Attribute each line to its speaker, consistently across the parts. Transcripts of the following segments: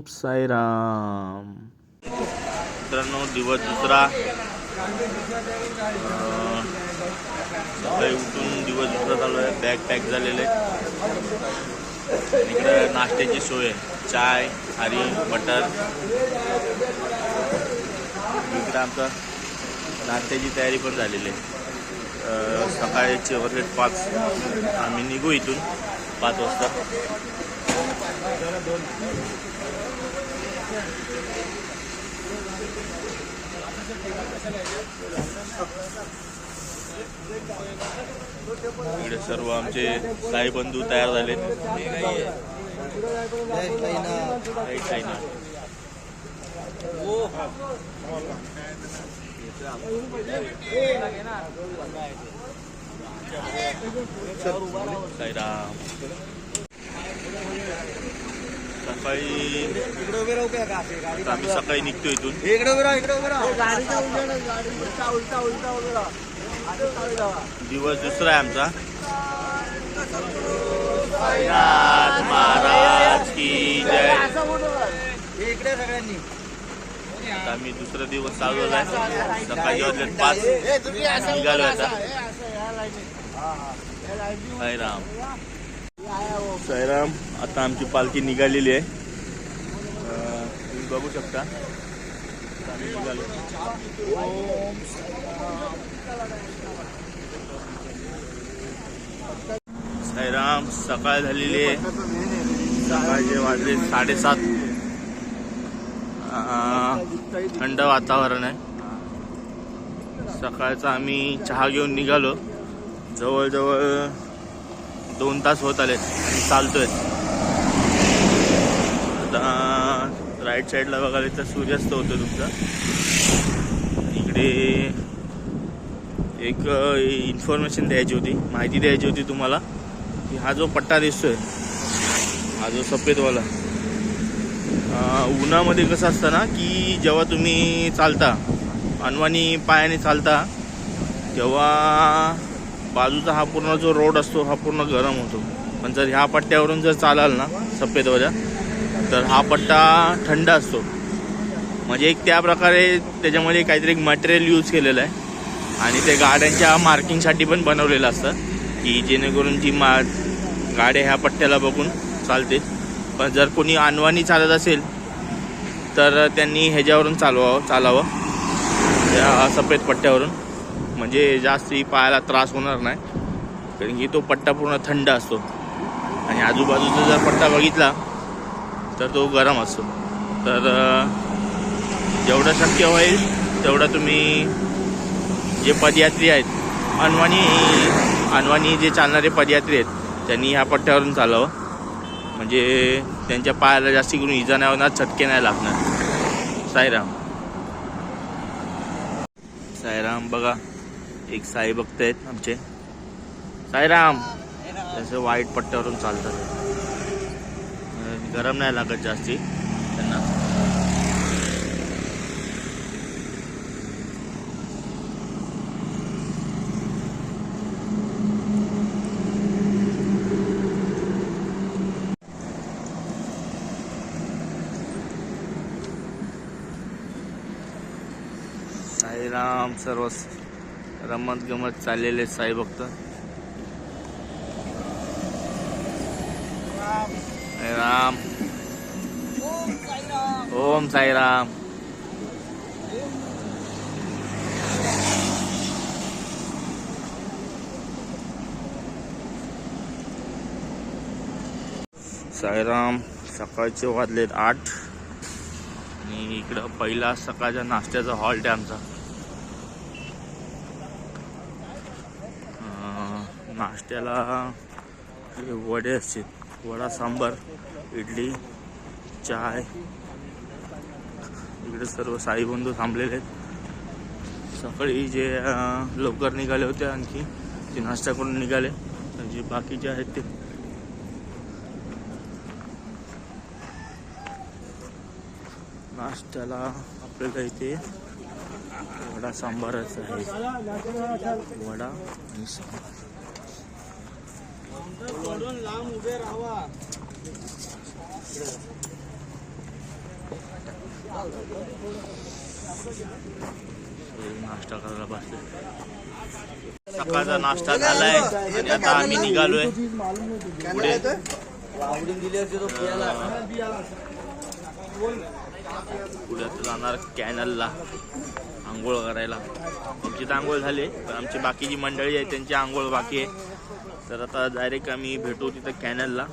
Speaker 1: साईराम. मित्रांनो, दिवस दुसरा. सकाळी उठून दिवस दुसरा चालू आहे. बॅग पॅक झालेले. इकडे नाश्त्याची सोय आहे. चाय, हरी, बटर. इकडे आमचं नाश्त्याची तयारी पण झालेली आहे. सकाळचे वगैरे 5 आम्ही निघू इथून 5 वाजता. इकडे सर्व आमचे साई बंधू तयार झाले. साईराम. सकाळी आम्ही सकाळी निघतो इथून. दिवस दुसरा आहे आमचा. साईनाथ महाराज की जय. आता आम्ही दुसरा दिवस चालू आहे. सकाळी वाजले 5 निघालो आता. साईराम. साईराम. आता आमची पालखी निघालेली आहे. तुम्ही बघू शकता. आम्ही निघालो. साईराम. सकाळ झालेली आहे. सकाळचे वाजले 7:30. थंड वातावरण आहे. सकाळचा आम्ही चहा घेऊन निघालो. जवळजवळ 2 तास होत आले आणि चालतोय. आता राईट साईडला बघायला तर सूर्यास्त होतो तुमचा. इकडे एक इन्फॉर्मेशन द्यायची होती, माहिती द्यायची होती तुम्हाला, की हा जो पट्टा दिसतोय, हा जो सफेदवाला, उन्हामध्ये कसं असतं ना, की जेव्हा तुम्ही चालता, अनवाणी पायाने चालता, तेव्हा बाजूचा हा पूर्ण जो रोड असतो हा पूर्ण गरम होतो. पण जर ह्या पट्ट्यावरून जर चालाल ना सफेदवाल्या, तर हा पट्टा थंड असतो. म्हणजे एक त्या प्रकारे त्याच्यामध्ये काहीतरी मटेरियल यूज केलेलं आहे आणि ते गाड्यांच्या मार्किंगसाठी पण बनवलेलं असतं, की जेणेकरून ती गाड्या ह्या पट्ट्याला बघून चालते. पण जर कोणी अनवाणी चालत असेल तर त्यांनी ह्याच्यावरून चालावं या सफेद पट्ट्यावरून. म्हणजे जास्ती पायाला त्रास होणार नाही, कारण की तो पट्टा पूर्ण थंड असतो आणि आजूबाजूचा जर पट्टा बघितला तर तो गरम असतो. तर जेवढं शक्य होईल तेवढं तुम्ही जे पदयात्री आहेत, अनवाणी जे चालणारे पदयात्री आहेत, त्यांनी ह्या पट्ट्यावरून चालावं. म्हणजे त्यांच्या पायाला जास्ती करून इजा नाही होणार, चटके नाही लागणार. साईराम. साईराम. बघा, एक साई भक्त आहेत आमचे. साईराम. तसं वाईट पट्ट्यावरून चालतात. गरम नाही लागत जास्ती त्यांना. साईराम. सर्व रमत गमत चाललेले साई भक्त. साईराम. ओम साईराम. साईराम. सकाळचे वाजलेत 8 आणि इकडं पहिला सकाळच्या नाश्त्याचा हॉल्ट आहे आमचा. नाश्त्याला वडे असतील, वडा सांबार, इडली, चाय. इकडे सर्व साई बंधू थांबलेले आहेत. सकाळी जे लवकर निघाले होते आणखी ते नाश्ता करून निघाले, जे बाकीचे आहेत ते नाश्त्याला आपल्याला इथे वडा सांबारच आहे. वडा आणि सांबार. नाश्ता करायला बसले. सकाळचा नाश्ता झालाय आणि आता आम्ही निघालोय पुढे. पुढे आता जाणार कॅनलला आंघोळ करायला. आमची तर आंघोळ झाली पण आमची बाकी जी मंडळी आहे त्यांची आंघोळ बाकी आहे. तर आता डायरेक्ट आम्ही भेटू तिथं कॅनलला.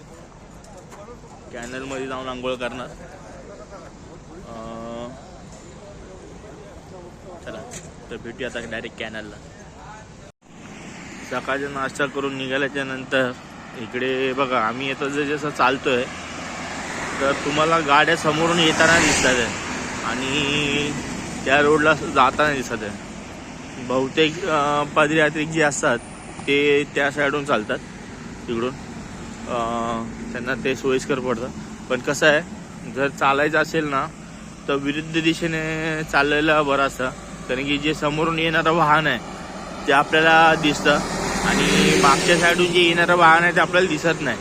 Speaker 1: कॅनलमध्ये जाऊन आंघोळ करणार. चला तर भेटूया आता डायरेक्ट कॅनलला. सकाळचा नाश्ता करून निघाल्याच्या नंतर इकडे बघा आम्ही येतो जसं चालतोय तर तुम्हाला गाड्या समोरून येताना दिसतात आहे आणि त्या रोडला जाताना दिसत आहे. बहुतेक पदयात्रिक जे असतात ते त्या साईडून चालतात तिकडून. त्यांना ते सोयीस्कर पडतं. पण कसं आहे जर चालायचं असेल ना तर विरुद्ध दिशेने चाललेलं बरं असतं. कारण की जे समोरून येणारं वाहन आहे ते आपल्याला दिसतं आणि मागच्या साईडून जे येणारं वाहन आहे ते आपल्याला दिसत नाही.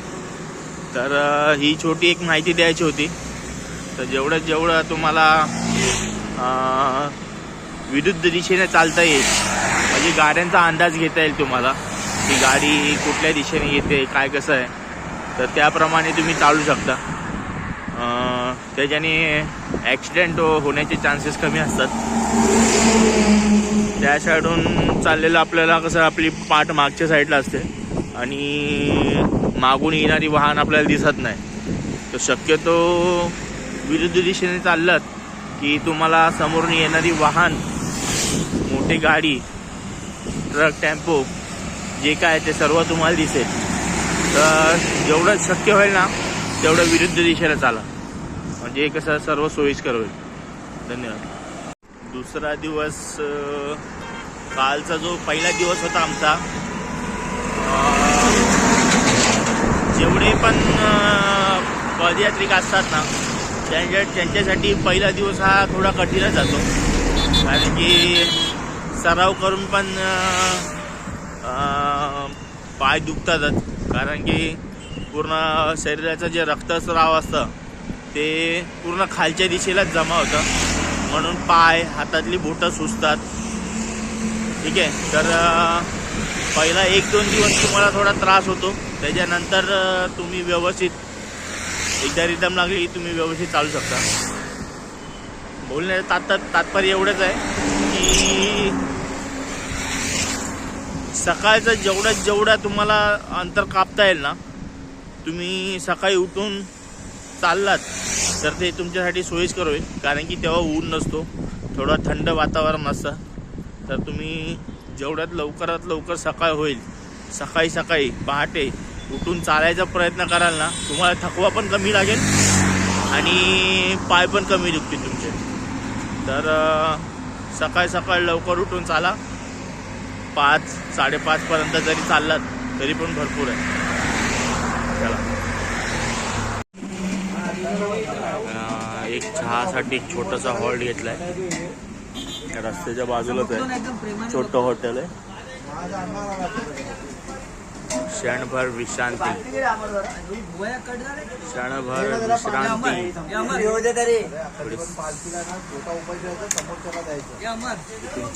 Speaker 1: तर ही छोटी एक माहिती द्यायची होती. तर जेवढं तुम्हाला विरुद्ध दिशेने चालता येईल म्हणजे गाड्यांचा अंदाज घेता येईल तुम्हाला की गाडी कुठल्या दिशेने येते काय कसं आहे. तर त्याप्रमाणे तुम्ही चालू शकता. त्याच्याने ॲक्सिडेंट होण्याचे चान्सेस कमी असतात. त्या साईडून चाललेलं आपल्याला कसं आपली पाठ मागच्या साईडला असते आणि मागून येणारी वाहन आपल्याला दिसत नाही. तर शक्यतो विरुद्ध दिशेने चाललात की तुम्हाला समोरून येणारी वाहन मोठी गाडी ट्रक टेम्पो जे काय ते सर्व तुम्हाला दिसेल. तर जेवढं शक्य होईल ना तेवढं विरुद्ध दिशेला चाला म्हणजे कसं सर्व सोयीस्कर होईल. धन्यवाद. दुसरा दिवस कालचा जो पहिला दिवस होता आमचा जेवढे पण पदयात्रिक असतात ना त्यांच्यासाठी पहिला दिवस हा थोडा कठीणच जातो. कारण की सराव करून पण पाय दुखतातच. कारण की पूर्ण शरीराचं जे रक्तस्राव असतं ते पूर्ण खालच्या दिशेलाच जमा होतं म्हणून पाय हातातली बोटं सुजतात. ठीक आहे. तर पहिला 1-2 दिवस तुम्हाला थोडा त्रास होतो. त्याच्यानंतर तुम्ही व्यवस्थित एकदा रिदम लागली की तुम्ही व्यवस्थित चालू शकता. बोलण्याचं तात्पर्य एवढंच आहे की सकाळचं जेवढा तुम्हाला अंतर कापता येईल ना तुम्ही सकाळी उठून चाललात तर ते तुमच्यासाठी सोयीस्कर होईल. कारण की तेव्हा ऊन नसतो थोडं थंड वातावरण असतं. तर तुम्ही जेवढ्यात लवकरात लवकर सकाळ होईल सकाळी पहाटे उठून चालायचा प्रयत्न कराल ना तुम्हाला थकवा पण कमी लागेल आणि पाय पण कमी दुखतील तुमचे. तर सकाळ लवकर उठून चाला. 5-5:30 पर्यंत जरी चाललात तरी पण भरपूर आहे. चला. एक चहासाठी एक छोटासा हॉल्ट घेतलाय. रस्त्याच्या बाजूलाच आहे छोटं हॉटेल आहे. क्षणभर विश्रांती.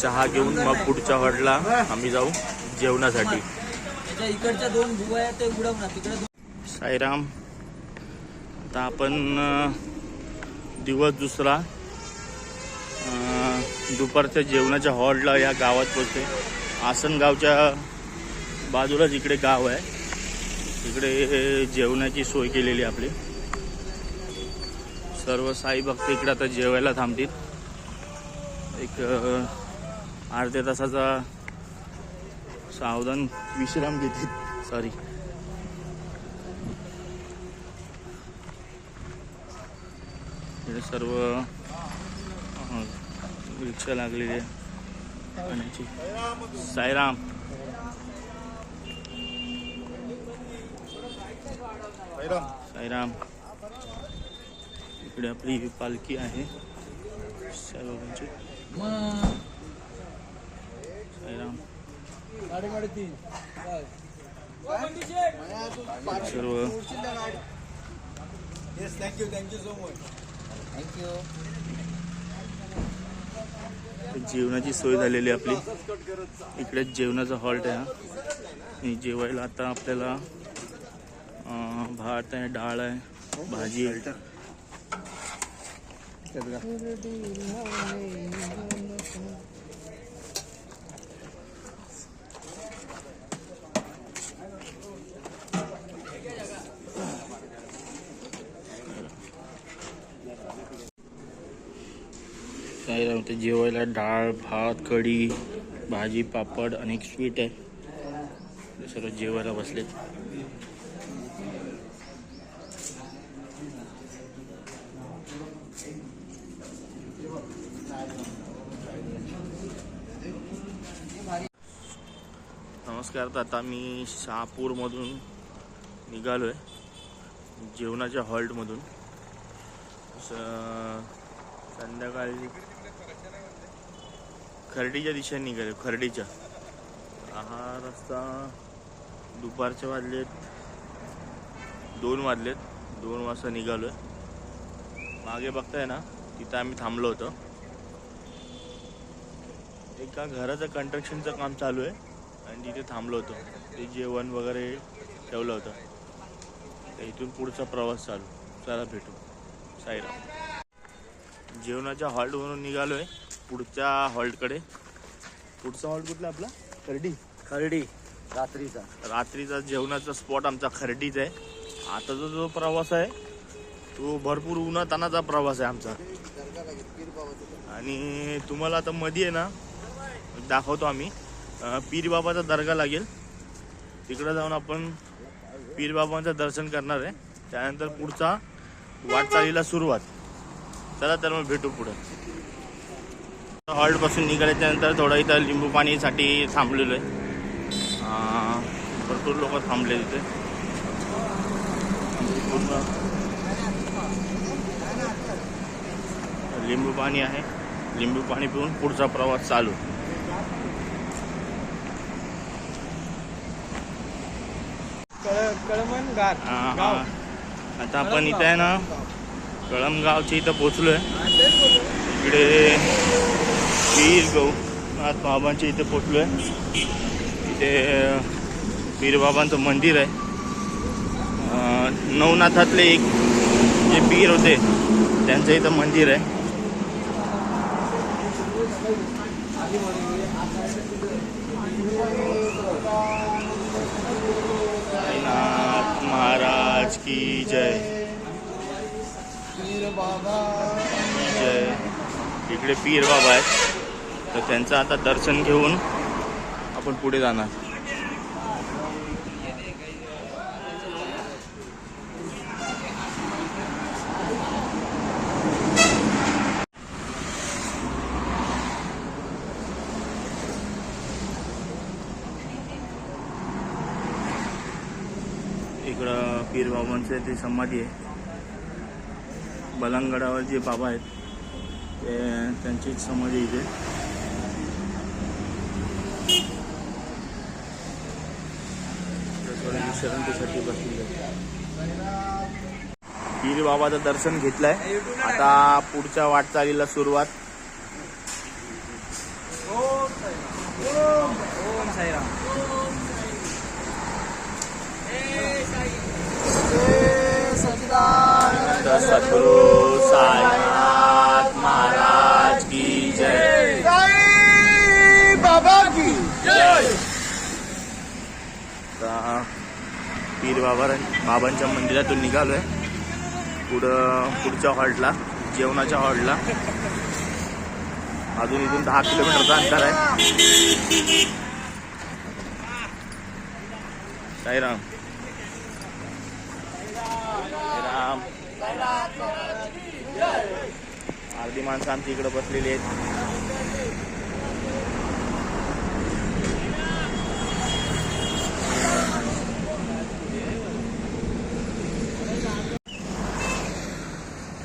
Speaker 1: चहा घेऊन मग पुढच्या हॉटेलला आम्ही जाऊ जेवणासाठी. साईराम. आता आपण दिवस दुसरा दुपारच्या जेवणाच्या हॉलला या गावात पोहोचते. आसनगावच्या बाजूलाच इकडे गाव आहे. इकडे जेवणाची सोय केलेली आपली. सर्व साई भक्त इकडे आता जेवायला थांबतील. एक अर्ध्या तासाचा सावधान विश्राम घेतील. सॉरी. इकडे सर्व रिक्षा लागलेली आहे पाण्याची. साईराम. साईराम. इकडे आपली पालखी आहे साईबाबांची. साईराम. सर्व
Speaker 2: थँक्यू सो मच. थँक्यू.
Speaker 1: जेवणाची सोय झालेली आहे आपली. इकडे जेवणाचा हॉल्ट आहे हा. आणि जेवायला आता आपल्याला भात आहे, डाळ आहे, भाजी आहे. काय जेवायला डाळ, भात, कढी, भाजी, पापड आणि एक स्वीट आहे. ते सर्व जेवायला बसलेत. नमस्कार. तर आता मी शहापूरमधून निघालो आहे जेवणाच्या हॉल्टमधून. संध्याकाळी खर्डीच्या दिशेने निघालो. खर्डीच्या हा रस्ता दुपारचे वाजलेत 2 वाजलेत. 2 वाजता निघालो आहे. मागे बघताय ना, तिथं आम्ही थांबलो होतो. एका घराचं कन्स्ट्रक्शनचं काम चालू आहे आणि तिथे थांबलो होतो. ते जेवण वगैरे ठेवलं होतं. तर इथून पुढचा प्रवास चालू. चला भेटू. साईराम. जेवणाच्या हॉल्टवरून निघालो आहे पुढच्या हॉल्टकडे. पुढचा हॉल्ट कुठला आपला? खर्डी. रात्रीचा जेवणाचा स्पॉट आमचा खर्डीच आहे. आताचा जो प्रवास आहे तो भरपूर उन्हातानाचा प्रवास आहे आमचा. आणि तुम्हाला आता मध्ये आहे ना दाखवतो आम्ही. पीर बाबाचा दर्गा लागेल. तिकडे जाऊन आपण पीर बाबांचं दर्शन करणार आहे. त्यानंतर पुढचा वाटचालीला सुरुवात. चला तर मग भेटू पुढं. हॉल्टपासून निघाल्याच्यानंतर थोडं इथं लिंबू पाणीसाठी थांबलेलो आहे. भरपूर लोक थांबले तिथे. पूर्ण लिंबू पाणी आहे. लिंबू पाणी पिऊन पुढचा प्रवास चालू. आता आपण इथे आहे ना कळमगावच्या इथं पोचलोय. इकडे पीर गौनाथ बाबांच्या इथे पोचलोय. इथे पीर बाबांचं मंदिर आहे. नवनाथातले एक जे पीर होते त्यांचं इथं मंदिर आहे. नाथ महाराज की जय. जय. इकडे पीर बाबा आहेत. तर त्यांचं आता दर्शन घेऊन आपण पुढे जाणार. इकडं पीर बाबांचं ते समाधी आहे. बलंगगडावर जे बाबा आहेत ते त्यांचीच समाधी इथे. विश्रांतीसाठी बसलेले. पीर बाबाचं दर्शन घेतलंय. आता पुढच्या वाटचालीला सुरुवात. सद्गुरु साईनाथ महाराज की जय. साई बाबा की जय. पीर बाबांच्या मंदिरातून निघालोय पुढच्या हॉल्टला, जेवणाच्या हॉल्टला. अजून इथून 10 किलोमीटरचं अंतर आहे. साईराम. अर्धी माणसं आमची इकडे बसलेली आहेत.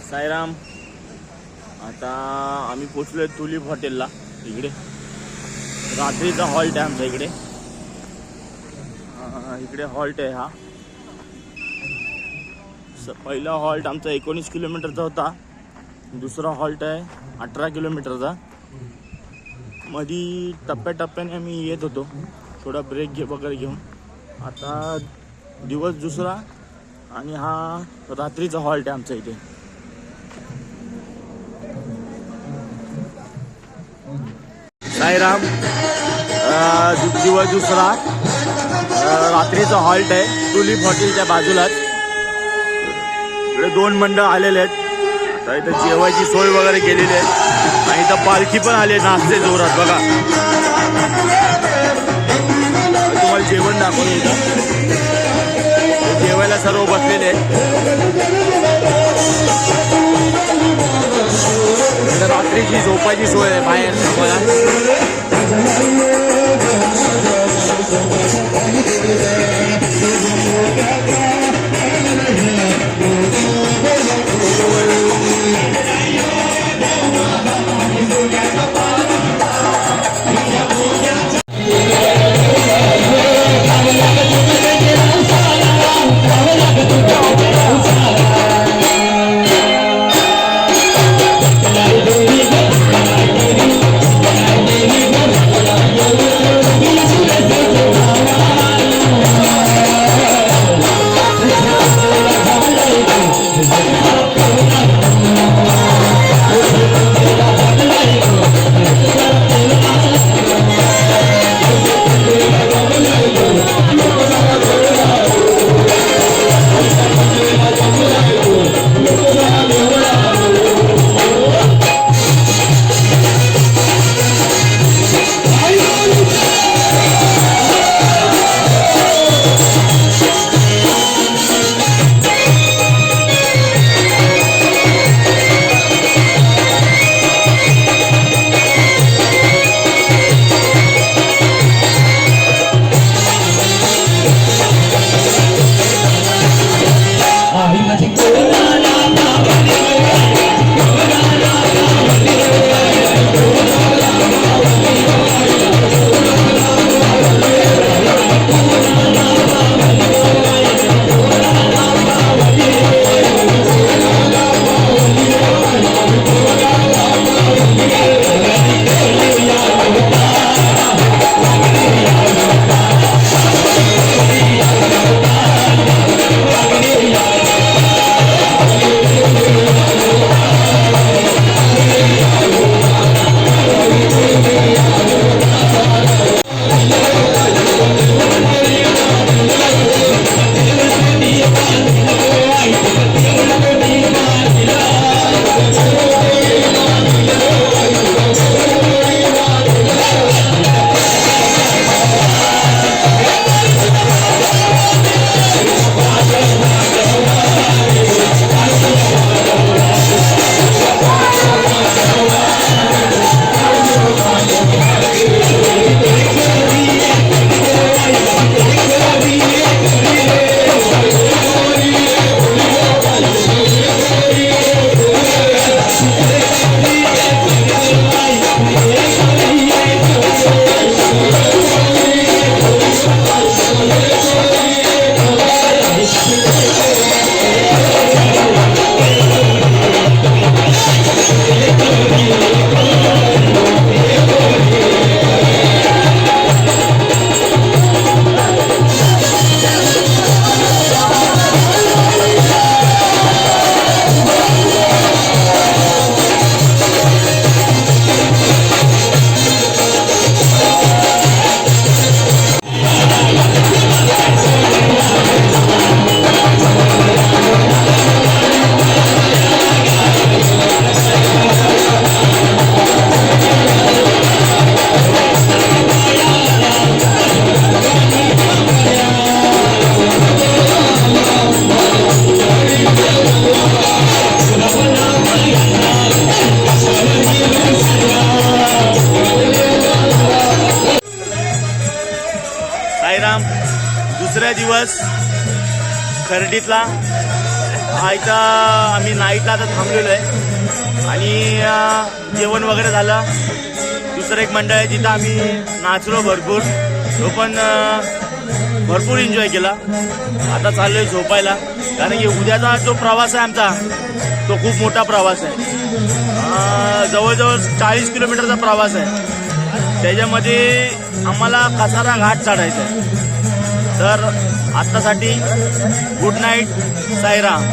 Speaker 1: साईराम. आता आम्ही पोचलोय तुलिप हॉटेलला. इकडे रात्रीचा हॉल्ट आहे आमच्या इकडे. इकडे हॉल्ट आहे हा. पहिला हॉल्ट आमचा 19 किलोमीटरचा होता. दुसरा हॉल्ट आहे 18 किलोमीटरचा. मधी टप्प्याटप्प्याने आम्ही येत होतो, थोडा ब्रेक वगैरे घेऊन. आता दिवस दुसरा आणि हा रात्रीचा हॉल्ट आहे आमच्या इथे. साईराम, दिवस दुसरा, रात्रीचा हॉल्ट आहे टुलिप हॉटेलच्या बाजूलाच. इकडे 2 मंडळ आलेले आहेत. आता इथं जेवायची सोय वगैरे केलेली आहे आणि इथं पालखी पण आली, नाचते जोरात बघा. तुम्हाला जेवण दाखवलं इथं, जेवायला सर्व बसलेले आहेत. रात्रीची झोपायची सोय आहे बाहेर तुम्हाला.
Speaker 2: दुसरा दिवस खर्डीतला. इथं आम्ही नाईटला आता थांबलेलो आहे आणि जेवण वगैरे झालं. दुसरं एक मंडळ आहे जिथं आम्ही नाचलो भरपूर. तो पण भरपूर एन्जॉय केला. आता चाललोय झोपायला, कारण की उद्याचा जो प्रवास आहे आमचा तो खूप मोठा प्रवास आहे. जवळजवळ 40 किलोमीटरचा प्रवास आहे. त्याच्यामध्ये आम्हाला कसारा घाट चढायचा आहे. तर आत्तासाठी गुड नाईट, साईराम.